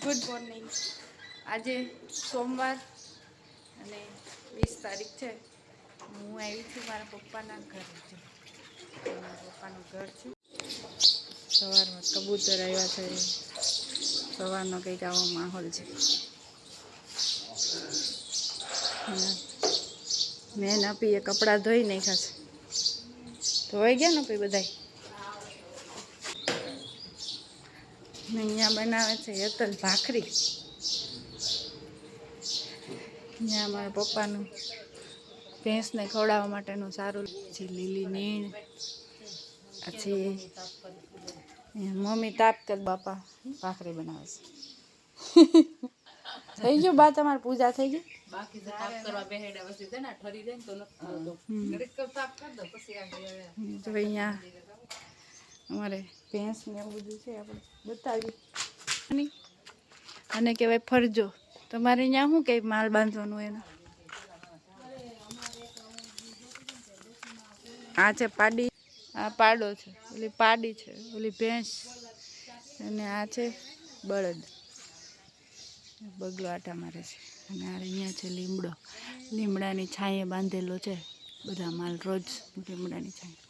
Good morning. આજે સોમવાર અને 20 તારીખ છે. હું આવી છું મારા પપ્પાના ઘરે. મારા પપ્પાનું ઘર છે. સવારમાં કબૂતર આવ્યા છે. સવારનો કંઈક આવો માહોલ છે. મેં નાપીએ કપડાં ધોઈ નાખ્યા છે. ધોવાઈ ગયા ને પછી બધાય. અહીંયા બનાવે છે યતલ ભાખરી. અહીંયા મારા પપ્પાનું ભેંસને ખવડાવવા માટેનું સારું છે. લીલી નીણ પછી મમ્મી તાપ કર બાપા ભાખરી બનાવે છે. થઈ ગયું બા તમારે પૂજા થઈ ગઈ? બાકી તાપ કરવા બેહેડા વસ્તી છે ને ઠરી જાય ને તો નથી ઘડીક તાપ કર દો પછી આ તો અહીંયા અમારે ભેંસ ને એવું બધું છે આપણે બતાવી અને કહેવાય ફરજો. તમારે અહીંયા શું કંઈ માલ બાંધવાનું એનો? આ છે પાડી, આ પાડો છે, ઓલી પાડી છે, ઓલી ભેંસ અને આ છે બળદ. બગલો આટા મારે છે અને આ અહીંયા છે લીમડો. લીમડાની છાંયે બાંધેલો છે બધા માલ રોજ લીમડાની છાંયે.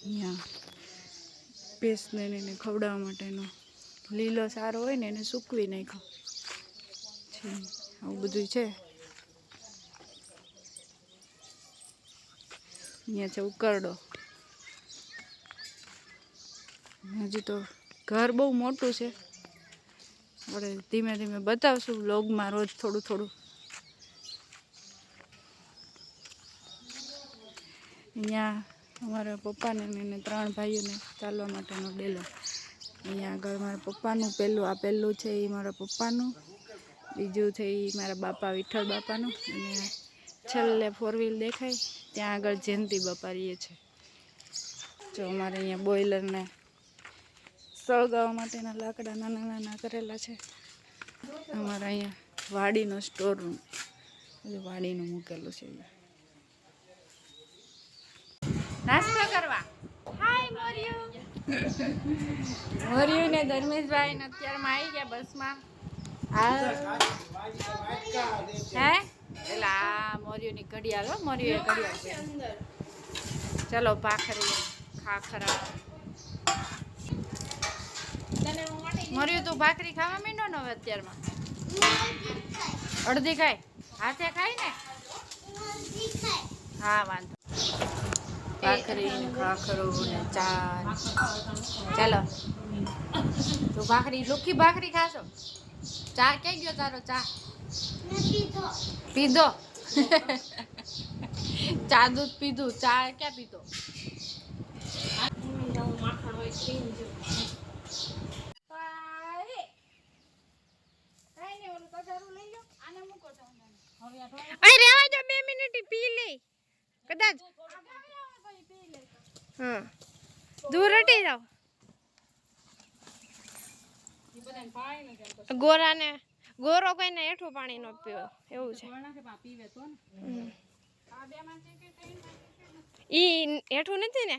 અહીંયા ભેંસને એને ખવડાવવા માટેનો લીલો સારો હોય ને એને સૂકવી નાખ્યો છે. આવું બધું છે. અહીંયા છે ઉકરડો. હજી તો ઘર બહુ મોટું છે. આપણે ધીમે ધીમે બતાવશું વ્લોગમાં રોજ થોડું થોડું. અહીંયા અમારા પપ્પાને એને 3 ભાઈઓને ચાલવા માટેનો ડેલો. અહીંયા આગળ મારા પપ્પાનું પહેલું છે એ મારા પપ્પાનું, બીજું છે એ મારા બાપા વિઠ્ઠલ બાપાનું અને છેલ્લે 4 વ્હીલ દેખાય ત્યાં આગળ જયંતિ બાપા રહીએ છે. જો અમારે અહીંયા બોઈલરને સળગાવવા માટેના લાકડા નાના નાના કરેલા છે. અમારા અહીંયા વાડીનો સ્ટોર રૂમ વાડીનું મૂકેલું છે. નાસ્તો કરવા હાય મોર્યું. મોર્યું ને ધર્મેશભાઈ ને અત્યારમાં આવી ગયા બસમાં. હે પેલા મોર્યુંની ઘડિયાળ હો, મોર્યુએ ઘડિયાળ. ચલો ભાખરી ખાખરા. મોર્યું તું ભાખરી ખાવા માંડો ને હવે અત્યારમાં? અડધી ખાય હાથે ખાય ને? હા વાંધો. ભાખરી ને ખાખરો ને ચા. ચાલો તું ભાખરી લુખી ભાખરી ખાશો? ચા ક્યાં ગયો તારો? ચા પીધો? ચા દૂધ પીધું, ચા ક્યાં પીધો? અરે રેવા જો 2 મિનિટ પી લે કદાચ. હા દૂર હટી જાવ. ગોરો કોઈને હેઠું પાણી નો પીવો એવું છે. ઈ હેઠું નથી ને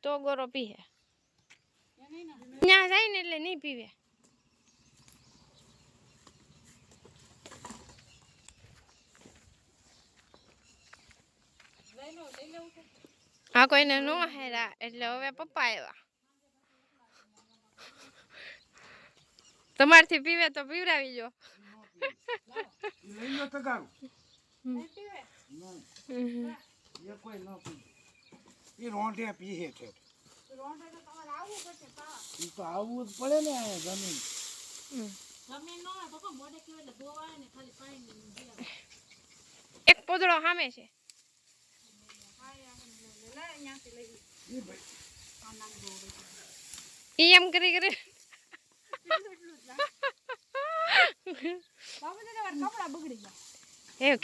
તો ગોરો પીએ. ત્યાં જાય ને એટલે નહીં પીવે. હા કોઈને નો હેરા એટલે હવે પપ્પા આવ્યા. તમારથી પીવે તો પીવરાવી જો. એક પોદળો સામે છે. ઈ એમ કરી કરી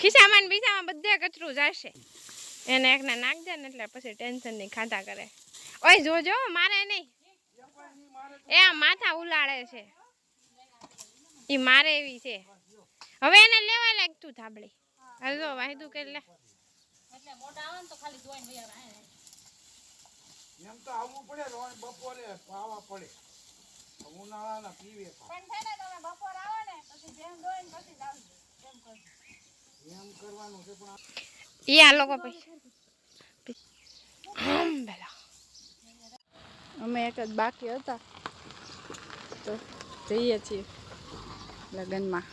ખિસ્સામાં બીજામાં બધે કચરું જશે. એને એકને નાખજે ને એટલે પછી ટેન્શન નહીં ખાધા કરે. ઓય જોજો મારે નહીં. એ માથા ઉલાળે છે. ઈ મારે એવી છે. હવે એને લેવા લાગતું થાબડી. હાલો વાયદું કરી લે. એટલે મોટા આવે ને તો ખાલી ધોઈને વયા આવે. એમ તો આવવું પડે બપોરે પાવા પડે. હું એ આ લોકો અમે એક જ બાકી હતા તો જઈએ છીએ લગ્નમાં.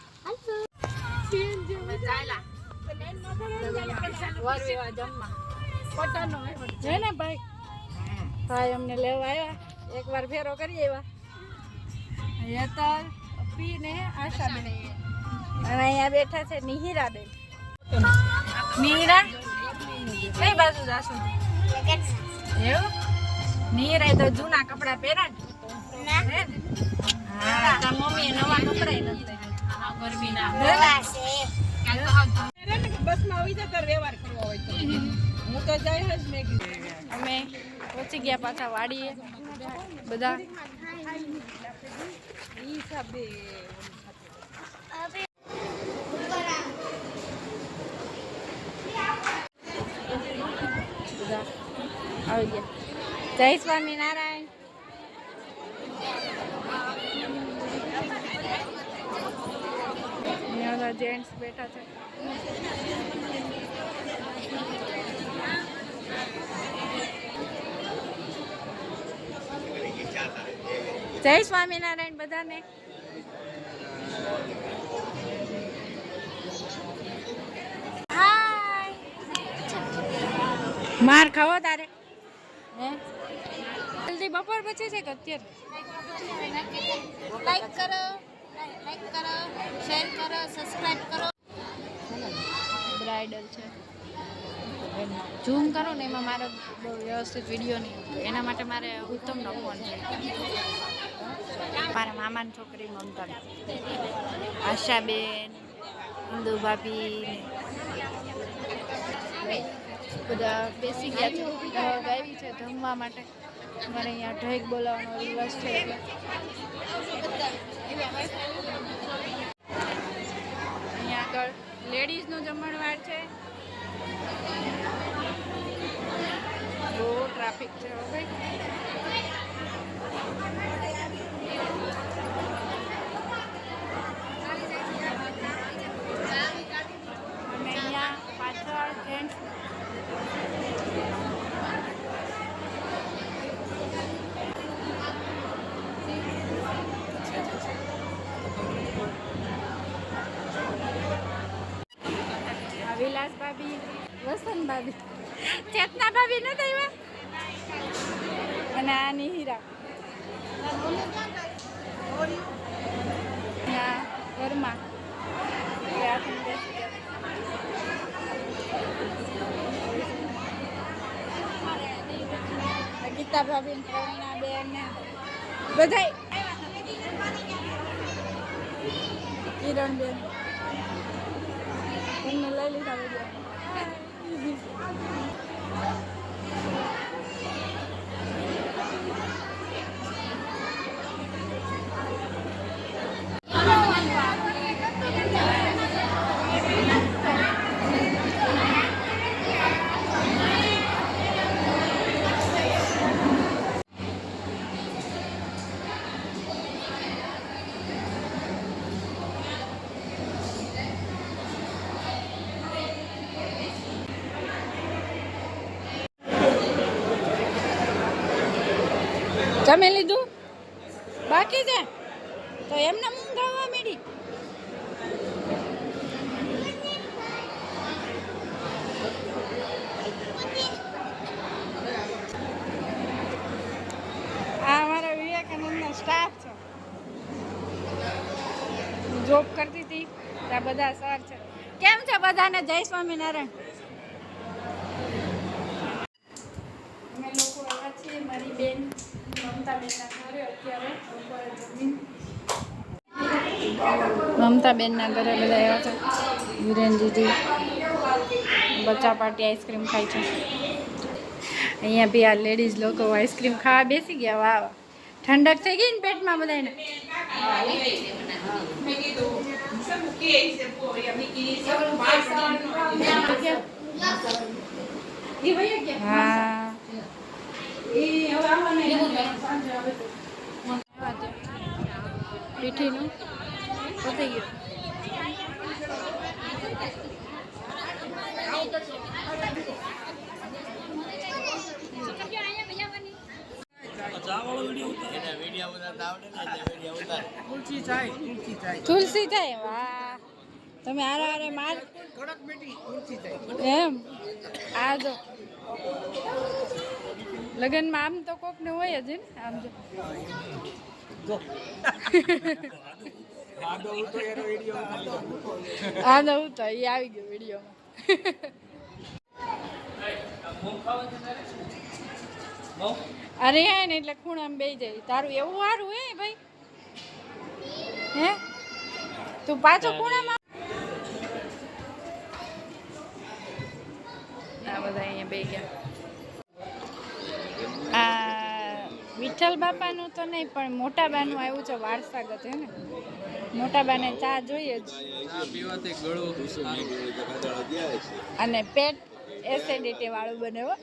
ભાઈ અમને લેવા આવ્યા, એક વાર ફેરો કરી આવ્યા. યતર અપી ને આશાબેન અને અહીંયા બેઠા છે નિહિરાબેન. નિહિરા કઈ બાજુ જાશું? એવું નિહિરા તો જૂના કપડા પહેર્યા ને. હા તાર મમ્મી નવા કપડા નથી. અમે પહોંચી ગયા પાછા વાડીએ બધા. આવી ગયા. જય સ્વામિનારાયણ. જેન્ટ્સ બેઠા છે. જય સ્વામિનારાયણ બધાને. માર ખાવો તારે હે? જલ્દી બપોર પછી છે કે અત્યારે? લાઈક કરો, શેર કરો, સબસ્ક્રાઇબ કરો. બ્રાઇડલ છે. ઝૂમ કરો ને એમાં મારો બહુ વ્યવસ્થિત વિડીયો નહીં આવતો. એના માટે મારે ઉત્તમનો ફોન છે. મારા મામાની છોકરી મમતા, આશાબેન, ઇન્દુ ભાભી બધા બેસી ગયા છે. આવી છે જમવા માટે. અમારે અહીંયા ઢેક બોલાવવાનો રિવાજ છે એટલે અહીંયા આગળ લેડીઝનું જમણવાર છે. બહુ ટ્રાફિક છે હવે. અને અહીંયા પાછળ જેન્ટ્સ વિલાસ ભાભી, વસંત ભાભી, ચેતના ભાભી નથી આવ્યા અને આ નિહિરા ઘરમાં ગીતા ભાભી, પ્રવીણા બેન ને બધાય, કિરણ બેન એમને લઈ લીધા બધા. જમી લીધું? બાકી છે તો એમને ઊંઘ આવવા માંડી. આ અમારા વિવેકાનંદનો સ્ટાફ છે. જોબ કરતી હતી ત્યાં બધા સર છે. કેમ છે બધાને? જય સ્વામિનારાયણ. અમે લોકો આવ્યા છીએ મારી બેન મમતા બેનના ઘરે. અત્યારે બપોરે જમીન મમતા બેનના ઘરે બધા આવ્યા છે. વિરેન દીદી બચ્ચા પાર્ટી આઈસ્ક્રીમ ખાય છે. અહીંયા બી આ લેડીઝ લોકો આઈસ્ક્રીમ ખાવા બેસી ગયા. વાહ વાહ, ઠંડક થઈ ગઈ ને પેટમાં બધાને. હા પીઠીનું પતી ગયું. તુલસી થાય વાહ તમે હારે હારે માર એમ આ જો લગનમાં આમ તો કોક ને હોય જ ને આમ જો આ દઉં તો એ આવી ગયો વિડીયોમાં. અરે હે ને એટલે ખૂણામાં બેસી જાય. તારું એવું સારું હે ભાઈ હે તું પાછો ખૂણામાં. આ બધા અહીંયા બેસી ગયા. આ વિઠ્ઠલ બાપાનું તો નહીં પણ મોટા બાનું આવ્યું છે વારસાગત હે ને. મોટા બાને ચા જોઈએ જ અને પેટ એસિડિટી વાળું બને હો.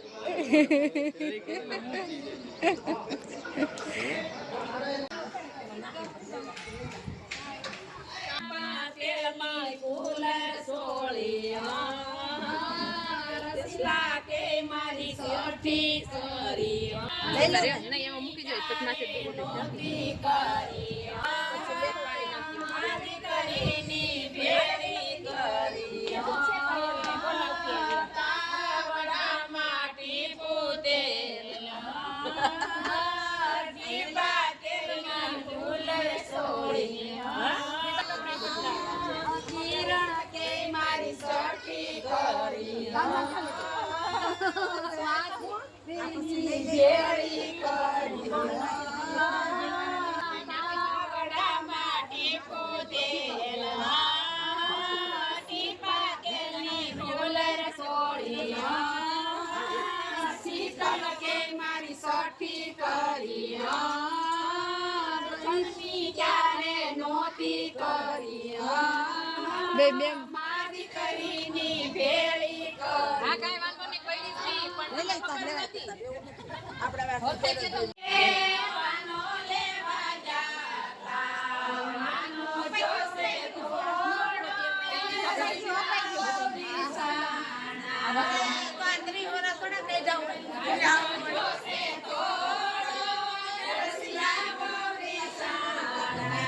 બે બે મારી કરીને ભેળી કરી આ કાઈ વાંધો નહીં કોઈ નહીં પણ આપડા લેવાનો લેવા જાતા માનો જોસે થોડો દિશાના પાંત્રી વરા થોડા દે જાવ જોસે થોડો રસિયાવો વિસાના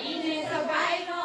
ઈને સભાઈનો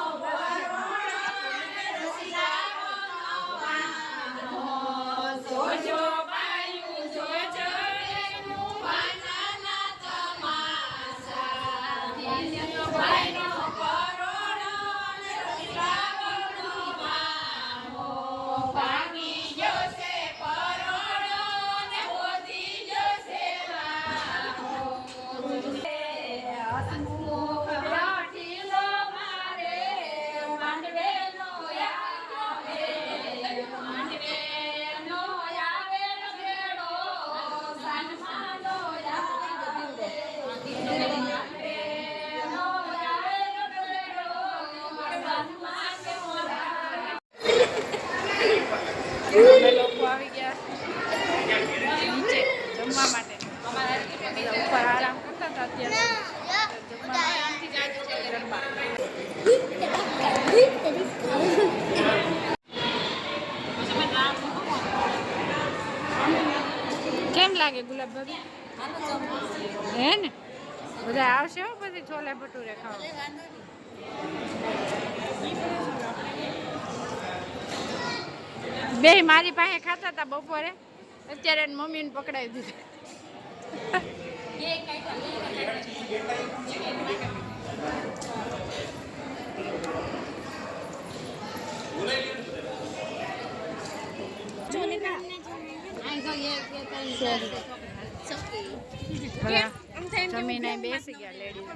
લોકો આવી ગયા નીચે જમવા માટે. ઉપર આરામ કરતા હતા અત્યારે કેમ લાગે ગુલાબ ભાભી હે ને બધા આવશે હો પછી છોલે ભટુરે ખાવા. બે મારી પાસે ખાતા હતા બપોરે અત્યારે મમ્મીને પકડાવી દીધા. જમીને બેસી ગયા લેડીઝ.